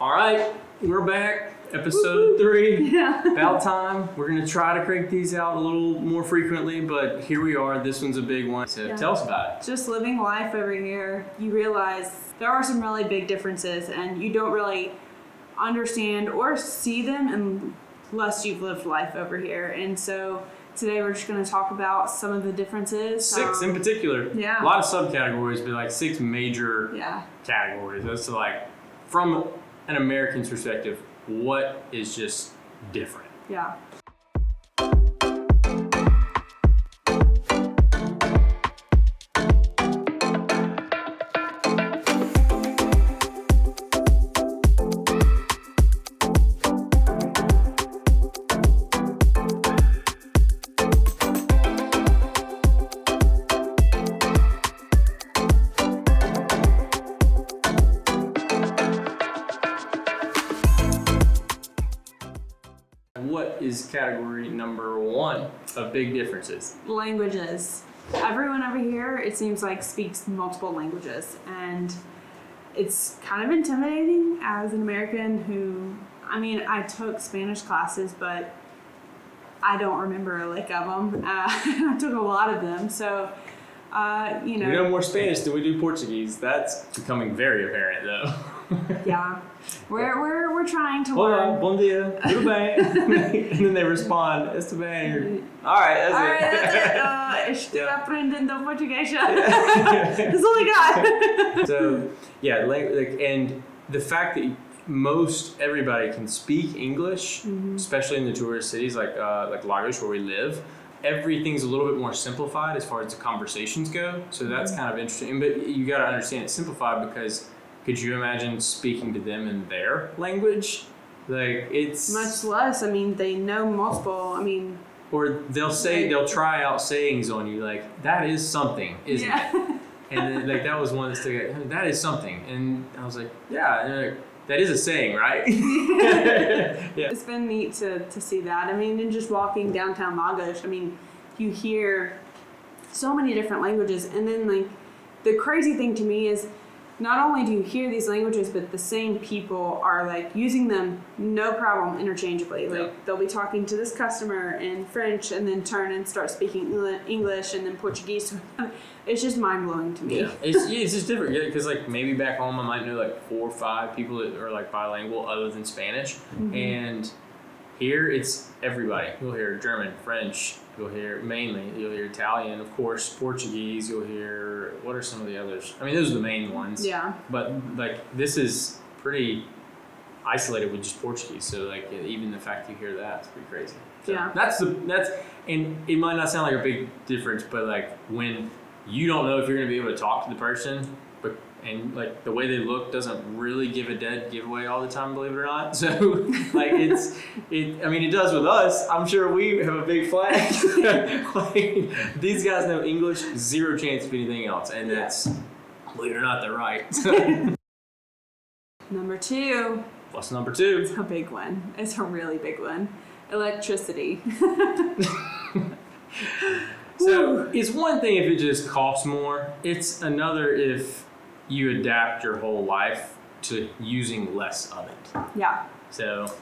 All right, we're back. Episode 3. Yeah. About time. We're going to try to crank these out a little more frequently, but here we are. This one's a big one. So tell us about it. Just living life over here, you realize there are some really big differences, and you don't really understand or see them unless you've lived life over here. And so today we're just going to talk about some of the differences. 6 in particular. Yeah. A lot of subcategories, but like 6 major categories. That's like, from an American's perspective, what is just different. Yeah. What is category number 1 of big differences? Languages. Everyone over here, it seems like, speaks multiple languages, and it's kind of intimidating as an American who, I took Spanish classes, but I don't remember a lick of them. I took a lot of them, so, We know more Spanish than we do Portuguese. That's becoming very apparent, though. Yeah. We're trying to Hola, learn. bom dia, tudo bem? And then they respond, estou bem. All right, that's it. Estou aprendendo português. That's all I got. So, yeah, and the fact that most everybody can speak English, especially in the tourist cities like Lagos, where we live, everything's a little bit more simplified as far as the conversations go. So that's kind of interesting. But you got to understand it's simplified because could you imagine speaking to them in their language? Like, it's Much less. They know multiple. Or they'll try out sayings on you like, that is something, isn't it? And then, that was one that stuck out. That is something. And I was like, yeah, and they're like, that is a saying, right? Yeah. It's been neat to see that. And just walking downtown Lagos, you hear so many different languages. And then, the crazy thing to me is not only do you hear these languages, but the same people are, using them no problem interchangeably. They'll be talking to this customer in French and then turn and start speaking English and then Portuguese. It's just mind-blowing to me. Yeah, it's just different. Yeah, because maybe back home I might know 4 or 5 people that are bilingual other than Spanish, and here it's everybody. You'll hear German, French. You'll hear Italian, of course, Portuguese. You'll hear, what are some of the others? Those are the main ones. Yeah. But this is pretty isolated with just Portuguese. So even the fact you hear that is pretty crazy. So yeah. That's and it might not sound like a big difference, but when you don't know if you're going to be able to talk to the person, and the way they look doesn't really give a dead giveaway all the time, believe it or not. So it does with us. I'm sure we have a big flag. These guys know English, 0 chance of anything else, and that's, believe it or not, they're right. Number 2. What's number 2? It's a big one. It's a really big one. Electricity. So it's one thing if it just costs more. It's another if you adapt your whole life to using less of it. Yeah. So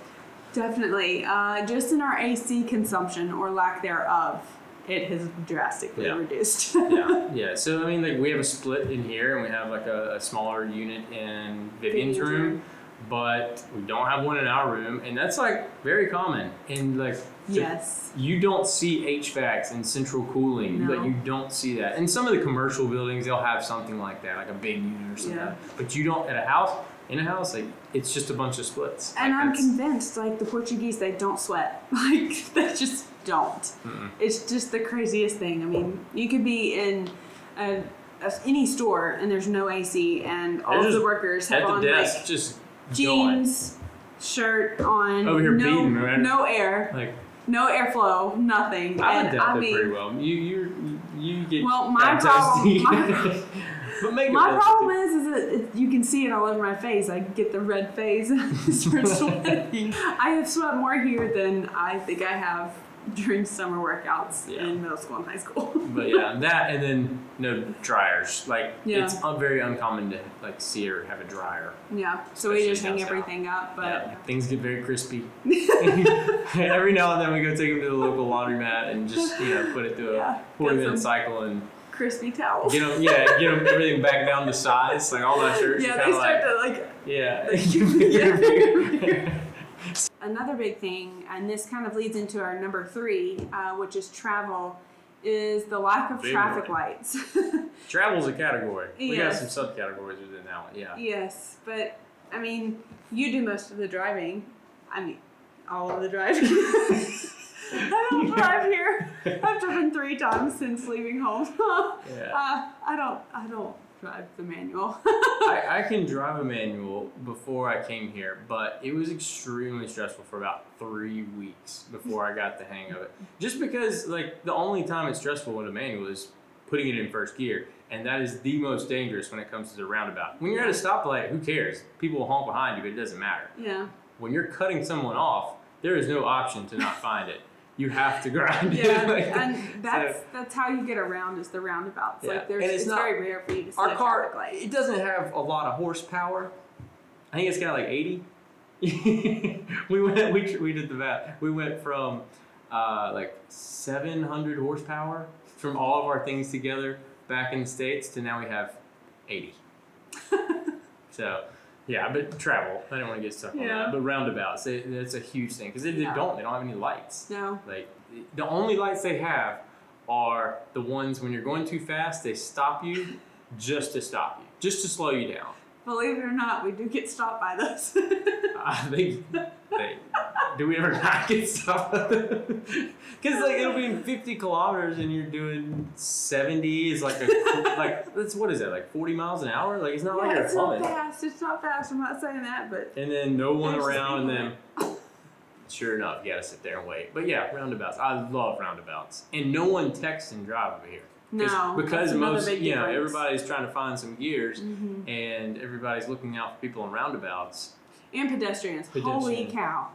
definitely. Just in our AC consumption or lack thereof, it has drastically reduced. Yeah. So we have a split in here, and we have a smaller unit in Vivian's room, but we don't have one in our room, and that's very common. And yes, you don't see HVACs and central cooling, but you don't see that. In some of the commercial buildings, they'll have something like that, a big unit or something. Yeah. But you don't in a house. It's just a bunch of splits. And I'm convinced, the Portuguese, they don't sweat. They just don't. Mm-mm. It's just the craziest thing. You could be in any store and there's no AC, and all of the workers have on desk, just jeans, shirt on, over here beating, right? No air. No airflow, nothing. I adapt it pretty well. You get my problem. My problem is that you can see it all over my face. I get the red face and I start sweating. I have sweat more here than I think I have during summer workouts Yeah. in middle school and high school. But yeah, that and then no dryers. Like Yeah. it's very uncommon to like see or have a dryer. Yeah, so we Especially just hang down south. everything up, but Yeah, things get very crispy. Every now and then we go take them to the local laundromat and just put it through Yeah, a 40-minute get some cycle and crispy towels. get them everything back down to size. Like all my shirts Yeah, are they kind of start like to yeah. Another big thing, and this kind of leads into our number 3, which is travel, is the lack of Big traffic one. lights. Travel's a category. We got Yes. some subcategories within that one. Yeah. Yes, but I mean, you do most of the driving. I mean, all of the driving. I don't drive here. I've driven 3 times since leaving home. Yeah. I don't drive the manual. I can drive a manual before I came here, but it was extremely stressful for about 3 weeks before I got the hang of it. Just because, like, the only time it's stressful with a manual is putting it in first gear, and that is the most dangerous when it comes to the roundabout. When you're at a stoplight, who cares? People will honk behind you, but it doesn't matter. Yeah. When you're cutting someone off, there is no option to not find it. You have to grind it. Yeah, Like, and so- that's how you get around is the roundabouts. Yeah. Like there's, And it's it's not- very rare for you to see Our a car, traffic light. it doesn't have a lot of horsepower. I think it's got like 80. we did the math. We went from like 700 horsepower from all of our things together back in the States to now we have 80. So, yeah, but travel. I don't want to get stuck on Yeah. that. But roundabouts, that's a huge thing because they Yeah. don't have any lights. No. Like the only lights they have are the ones when you're going too fast, they stop you just to stop you, just to slow you down. Believe it or not, we do get stopped by those. They do we ever not get stopped? Because like it'll be in 50 kilometers and you're doing 70 is like that's what is that, like 40 miles an hour? Like it's not like you're it's not humming. fast. It's not fast. I'm not saying that, but And then no one There's around, and speed then sure enough, you gotta sit there and wait. But yeah, roundabouts. I love roundabouts, and no one texts and drive over here. no. Because that's another most, big difference. everybody's trying to find some gears, Mhm. and everybody's looking out for people in roundabouts. And pedestrians. Holy Pedestrian. cow.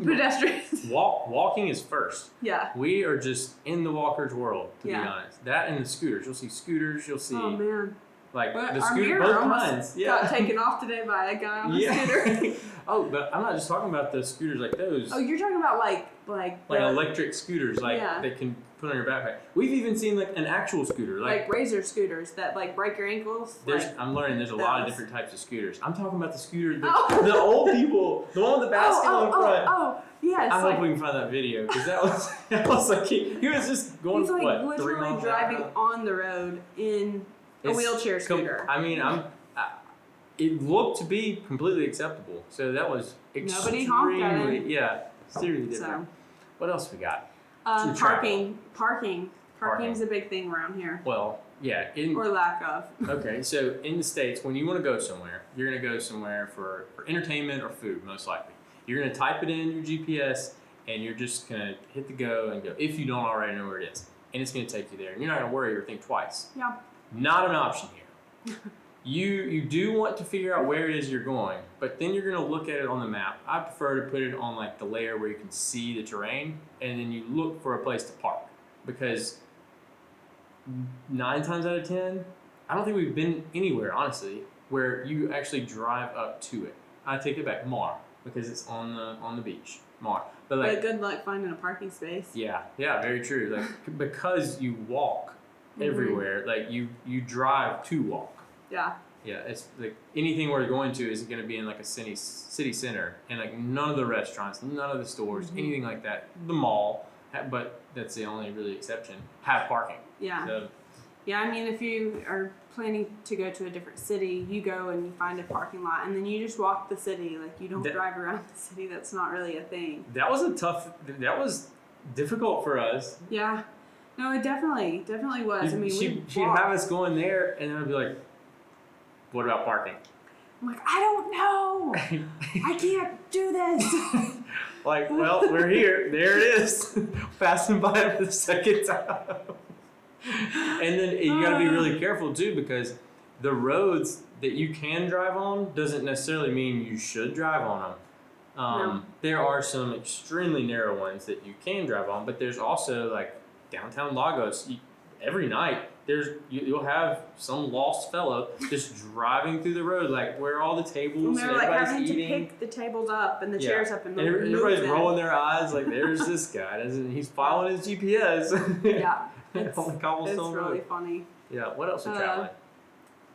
Pedestrians. Walking is first. Yeah. We are just in the walker's world, to be Yeah. honest. That and the scooters. You'll see scooters. You'll see Oh man. like But the our scooter, mirror both almost kinds. got taken off today by a guy on a scooter. Oh, but I'm not just talking about the scooters like those. Oh, you're talking about like Like the, electric scooters, like Yeah. they can put on your backpack. We've even seen like an actual scooter. like razor scooters that like break your ankles. There's, Like, I'm learning there's a lot of those. different types of scooters. I'm talking about the scooter, Oh. the old people, the one with the basket on the front. Yes. I hope like, we can find that video because that was like he was just going he's like what 3 literally miles an driving hour? on the road in a It's wheelchair scooter. I mean, it looked to be completely acceptable. So that was Nobody honked at him. yeah, extremely So, different. What else we got? To parking. Parking. Parking's a big thing around here, Well, yeah, in or lack of. okay, so in the States, when you want to go somewhere, you're going to go somewhere for entertainment or food, most likely. You're going to type it in your GPS, and you're just going to hit the go and go, if you don't already know where it is. And it's going to take you there. And you're not going to worry or think twice. Yeah. Not an option here. You do want to figure out where it is you're going, but then you're going to look at it on the map. I prefer to put it on like the layer where you can see the terrain, and then you look for a place to park. Because 9 times out of 10, I don't think we've been anywhere, honestly, where you actually drive up to it. I take it back, Mar, because it's on the beach, Mar. But like, But good luck finding a parking space. yeah, very true. Like because you walk Mhm. everywhere, like you drive to walk. Yeah. Yeah, it's like anything we're going to is going to be in like a city center, and like none of the restaurants, none of the stores, Mhm. anything like that. The mall, but that's the only really exception, have parking. Yeah. So, Yeah, I mean, if you are planning to go to a different city, you go and you find a parking lot, and then you just walk the city. Like, you don't That- drive around the city. That's not really a thing. that was difficult for us. Yeah. No, it definitely was. I mean, she'd we have walked. us going there, and then I'd be like, "What about parking?" I'm like, I don't know. I can't do this. Like, well, we're here. There it is. Passing by it for the second time. And then you got to be really careful too, because the roads that you can drive on doesn't necessarily mean you should drive on them. No. There are some extremely narrow ones that you can drive on, but there's also like downtown Lagos. Every night you'll have some lost fellow just driving through the road, like where all the tables And and they're like everybody's having eating. to pick the tables up and the Yeah. chairs up and Everybody's move rolling their eyes like, there's this guy. He's following his GPS. Yeah, it's, On the cobblestone it's really road. funny. Yeah. What else are you traveling?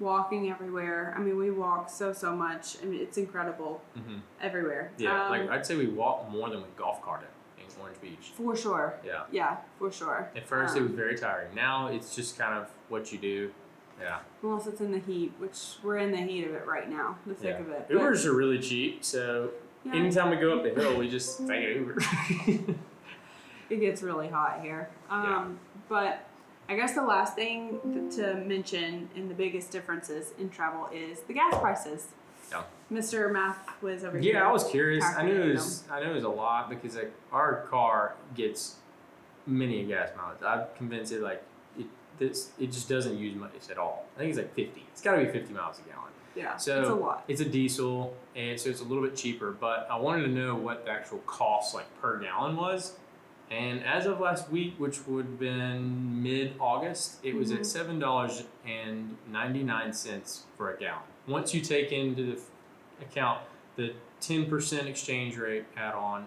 Walking everywhere. I mean, we walk so much. I mean, it's incredible. Mm-hmm. Everywhere. Yeah. Like I'd say we walk more than we golf carted in Orange Beach. For sure. Yeah. Yeah, for sure. At first, it was very tiring. Now it's just kind of what you do. Yeah. Unless it's in the heat, which we're in the heat of it right now, the thick of it. But, Ubers are really cheap, so yeah, anytime we go up the hill, we just take an Uber. it gets really hot here. But I guess the last thing to mention and the biggest differences in travel is the gas prices. Yeah. Mr. Math was over here. Yeah, I was curious. I knew it calculating was a lot because like our car gets many gas mileage. I'm convinced it just doesn't use much at all. I think it's like 50. It's got to be 50 miles a gallon. Yeah, So it's a lot. It's a diesel, and so it's a little bit cheaper. But I wanted to know what the actual cost like per gallon was. And as of last week, which would have been mid-August, it was at $7.99 for a gallon. Once you take into the account the 10% exchange rate add-on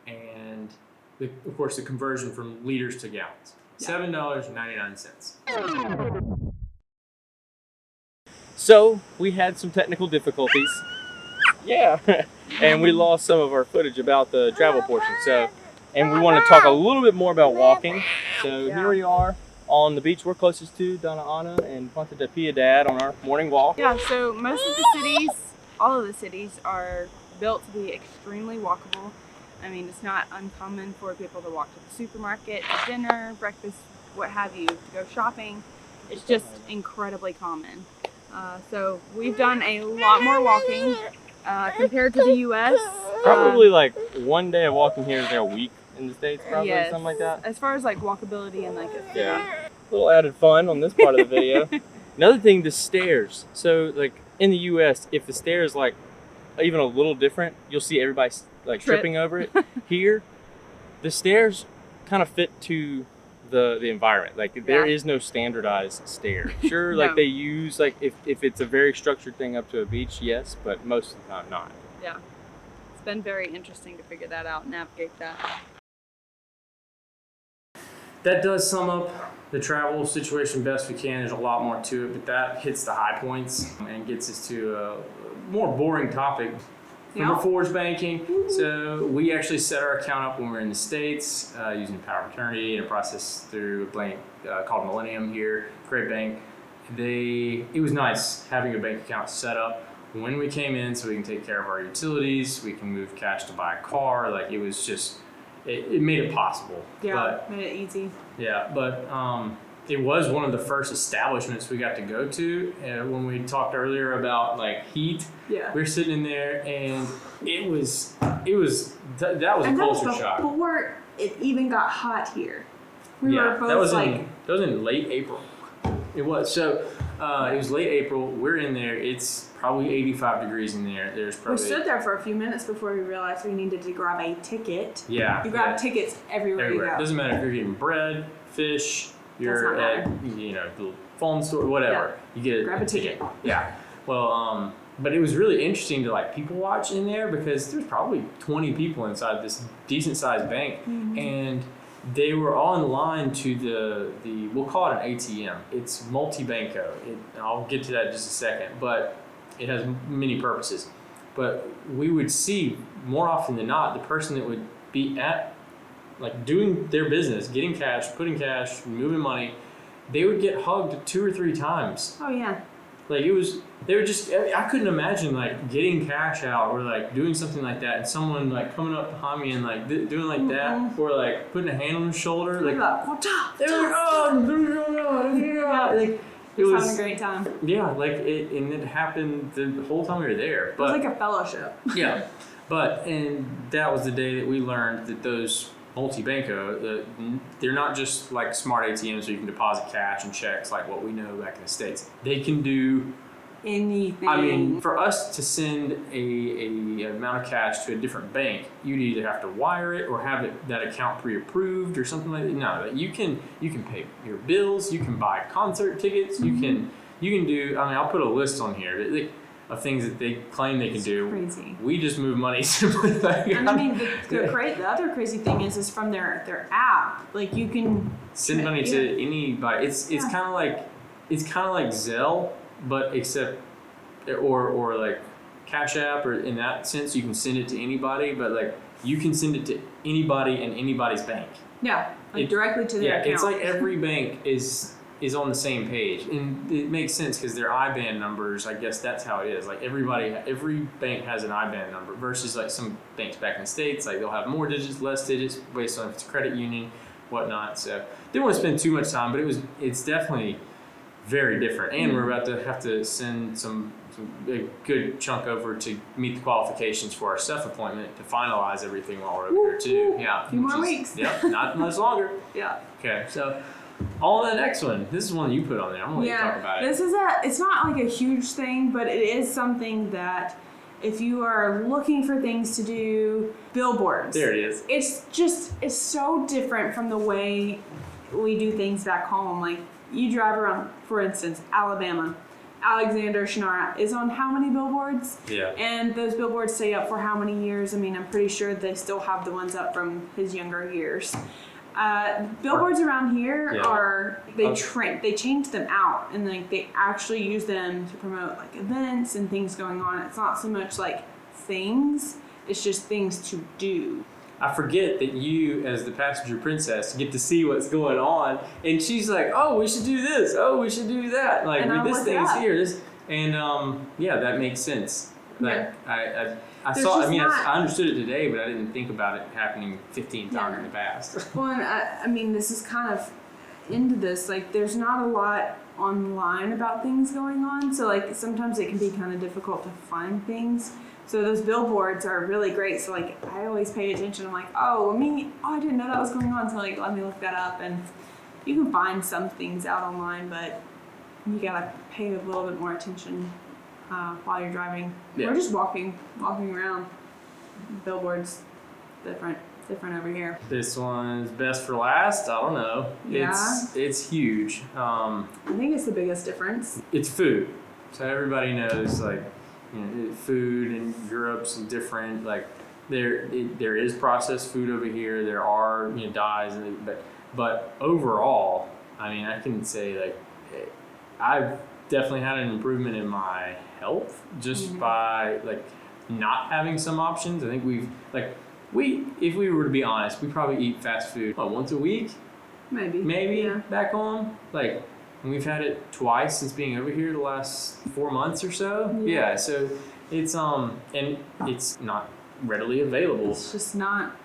and, of course, the conversion from liters to gallons. $7.99. So we had some technical difficulties. Yeah, and we lost some of our footage about the travel portion. And we want to talk a little bit more about walking. So here we are on the beach we're closest to, Donna Ana and Ponte de Piedad on our morning walk. Yeah, so most of the cities, all of the cities are built to be extremely walkable. I mean, it's not uncommon for people to walk to the supermarket, to dinner, breakfast, what have you, to go shopping. It's just incredibly common. So we've done a lot more walking compared to the U.S. Probably like one day of walking here is there a week in the States, probably, Yes. something like that. As far as like walkability and like a city. Yeah. A little added fun on this part of the video. Another thing, the stairs. So like in the US, if the stair is like even a little different, you'll see everybody like tripping over it. Here, the stairs kind of fit to the environment. Like there is no standardized stair. Sure, like they use like if it's a very structured thing up to a beach, yes, but most of the time not. Yeah. It's been very interesting to figure that out, navigate that. That does sum up the travel situation best we can. There's a lot more to it, but that hits the high points and gets us to a more boring topic. Number 4 is banking. So we actually set our account up when we were in the States using power of attorney and a process through a bank called Millennium here, great bank. It was nice having a bank account set up when we came in so we can take care of our utilities, we can move cash to buy a car. Like it was just, it made it possible. Yeah, made it easy. Yeah, but it was one of the first establishments we got to go to. When we talked earlier about like heat, we were sitting in there and that was a culture shock. Before it even got hot here. We Yeah, were both that was like, that was in late April. It was it was late April. We're in there. It's probably 85 degrees in there. There's we probably stood there for a few minutes before we realized we needed to grab a ticket. yeah. You grab tickets everywhere you go. Doesn't matter if you're getting bread, fish, you're Does at not the phone store, whatever. You get Grab a ticket. Yeah. Well, but it was really interesting to like people watch in there because there's probably 20 people inside this decent sized bank, and they were all in line to the we'll call it an ATM. It's multi-banco. I'll get to that in just a second, but it has many purposes. But we would see more often than not the person that would be at like doing their business, getting cash, putting cash, moving money, they would get hugged 2 or 3 times. Oh yeah. Like they were just, I couldn't imagine like getting cash out or like doing something like that and someone like coming up behind me and like doing like that or like putting a hand on their shoulder. Like, they were like, oh, yeah. Like, it was having a great time. Yeah, like it happened the whole time we were there. But, it was like a fellowship. Yeah. And that was the day that we learned that those multi-banco, they're not just like smart ATMs where you can deposit cash and checks like what we know back in the States. They can do anything. I mean, for us to send a amount of cash to a different bank, you'd either have to wire it or have that account pre-approved or something like that. No, you can pay your bills, you can buy concert tickets, you can do. I mean, I'll put a list on here of things that they claim they can do. Crazy. We just move money simply. And I mean, the other crazy thing is from their app. Like you can send money to anybody. It's kind of like Zelle, but except or like Cash App, or in that sense you can send it to anybody, but like you can send it to anybody in anybody's bank. Yeah, directly to their account. It's like every bank is on the same page, and it makes sense because their IBAN numbers, I guess that's how it is. Like every bank has an IBAN number versus like some banks back in the States, like they'll have more digits, less digits based on if it's a credit union, whatnot. So didn't want to spend too much time, but it's definitely very different, and we're about to have to send a good chunk over to meet the qualifications for our stuff appointment to finalize everything while we're over here too. Yeah, a few more weeks. Yep, not much longer. Yeah. Okay, so on the next one. This is one you put on there. I'm gonna let you talk about it. It's not like a huge thing, but it is something that if you are looking for things to do, billboards. There it is. It's so different from the way we do things back home. Like you drive around, for instance, Alabama. Alexander Shannara is on how many billboards? Yeah. And those billboards stay up for how many years? I mean, I'm pretty sure they still have the ones up from his younger years. Billboards around here they change them out, and like they actually use them to promote like events and things going on. It's not so much like things, it's just things to do. I forget that you, as the passenger princess, get to see what's going on, and she's like, "Oh, we should do this. Oh, we should do that. Like, this thing's here." That makes sense. Like, I saw. I mean, I understood it today, but I didn't think about it happening 15 times in the past. Well, and I mean, this is kind of into this. Like, there's not a lot online about things going on, so like sometimes it can be kind of difficult to find things. So those billboards are really great. So like I always pay attention. I'm like, I didn't know that was going on. So like, let me look that up. And you can find some things out online, but you gotta pay a little bit more attention while you're driving. Yeah. We're just walking around. Billboards, different over here. This one's best for last. I don't know. Yeah. It's huge. I think it's the biggest difference. It's food. So everybody knows like. Food in Europe's different. Like there is processed food over here. There are dyes, but overall, I mean, I can say like I've definitely had an improvement in my health just by like not having some options. I think if we were to be honest, we probably eat fast food once a week, maybe back home. Like. And we've had it twice since being over here the last 4 months or so. Yeah, so it's and it's not readily available. It's just not.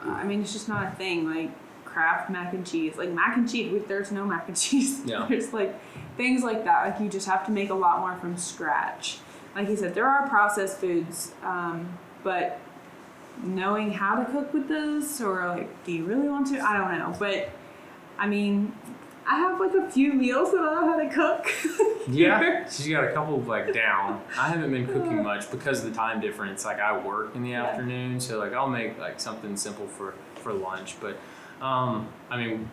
It's just not a thing. Like Kraft mac and cheese. Like mac and cheese, there's no mac and cheese. Yeah. There's like things like that. Like you just have to make a lot more from scratch. Like you said, there are processed foods, but knowing how to cook with those, or like, do you really want to? I don't know, but I mean. I have like a few meals that I know how to cook. Yeah, she's got a couple like down. I haven't been cooking much because of the time difference. Like I work in the afternoon, so like I'll make like something simple for lunch. But I mean,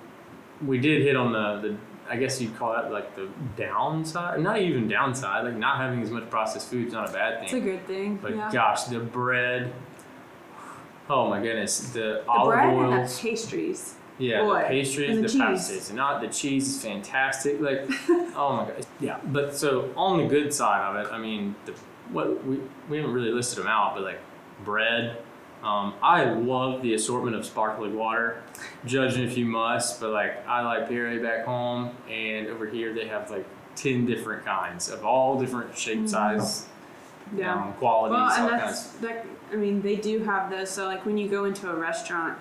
we did hit on the I guess you'd call that like the downside. Not even downside. Like not having as much processed food is not a bad thing. It's a good thing. But gosh, the bread. Oh my goodness, the olive bread oils. and the pastries. Yeah, Boy. the pastries, and the pastas, and the cheese is fantastic. Like, oh my god, yeah. But so on the good side of it, I mean, we haven't really listed them out, but like bread. I love the assortment of sparkling water. Judge if you must, but like I like Perrier back home, and over here they have like 10 different kinds of all different shape, size, qualities. Well, and they do have those. So like when you go into a restaurant.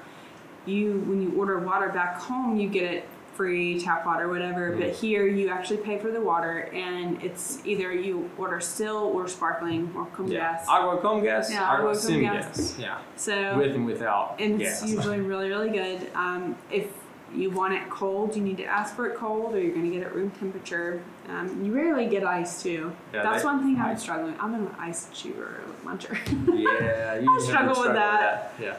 When you order water back home, you get it free, tap water, whatever. But here, you actually pay for the water, and it's either you order still or sparkling or con gas. Agua con gas, agua sin gas. Yeah. So with and without and gas. It's usually really, really good. If you want it cold, you need to ask for it cold, or you're going to get it room temperature. You rarely get ice too. Yeah, That's one thing I'm struggling. I'm an ice chewer, muncher. Yeah, you I struggle with that. Yeah.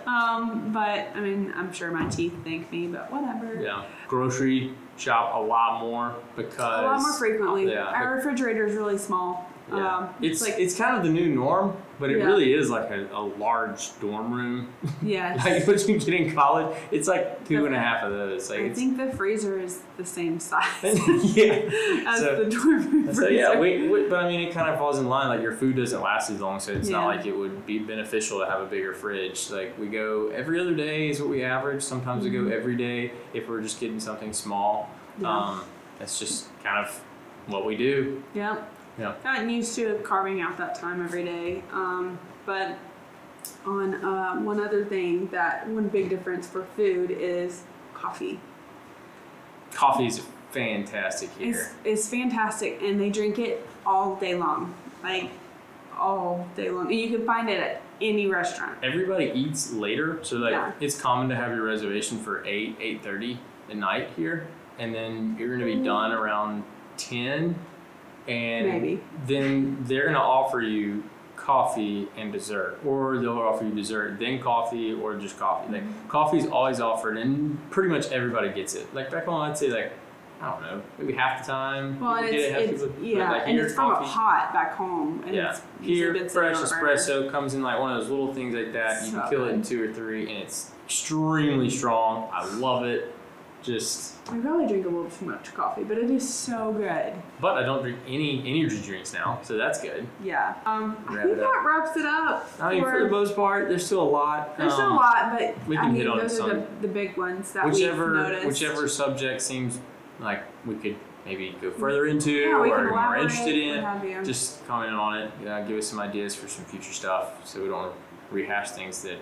But I mean, I'm sure my teeth thank me, but whatever. Yeah. Grocery shop a lot more because A lot more frequently. Yeah. Our refrigerator is really small. Yeah. It's like, it's kind of the new norm, but it Yeah. really is like a large dorm room. yes. Like what you get in college, it's like 2.5 of those. Like I it's, think the freezer is the same size yeah. as So- the dorm room freezer. So yeah, but I mean, it kind of falls in line. Like your food doesn't last as long, so it's not Yeah. like it would be beneficial to have a bigger fridge. Like we go every other day is what we average. Sometimes we go every day if we're just getting something small. Yeah. That's just kind of what we do. Yeah. Yeah. Gotten used to carving out that time every day. But on one other thing, one big difference for food is coffee. Coffee's fantastic here. It's fantastic, and they drink it all day long, like all day long. And you can find it at any restaurant. Everybody eats later, so like Yeah. it's common to have your reservation for 8:30 at night here, and then you're gonna be done around 10, and Maybe. then they're gonna offer you coffee and dessert, or they'll offer you dessert then coffee, or just coffee. Like coffee's always offered, and pretty much everybody gets it. Like back home, I'd say like I don't know, maybe half the time. Well, and people get it, half it's people- but, yeah, like, and here, it's from a coffee- pot back home. And Yeah, it's usually here been sitting fresh on a burner. espresso comes in like one of those little things like that. You So can kill it in good. 2 or 3, and it's extremely strong. I love it. Just, I probably drink a little too much coffee, but it is so good. but I don't drink any energy drinks now, so that's good. Yeah. I Wrap think it up. that wraps it up. I mean, for the most part, there's still a lot. There's still a lot, but we I can mean, hit on those are some. the big ones that we've Whichever noticed. whichever subject seems like we could maybe go further into Yeah, we or can more elaborate, interested in, what have you. just comment on it. Give us some ideas for some future stuff, so we don't rehash things that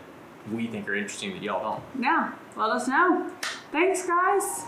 we think are interesting that y'all don't. Yeah, let us know. Thanks, guys.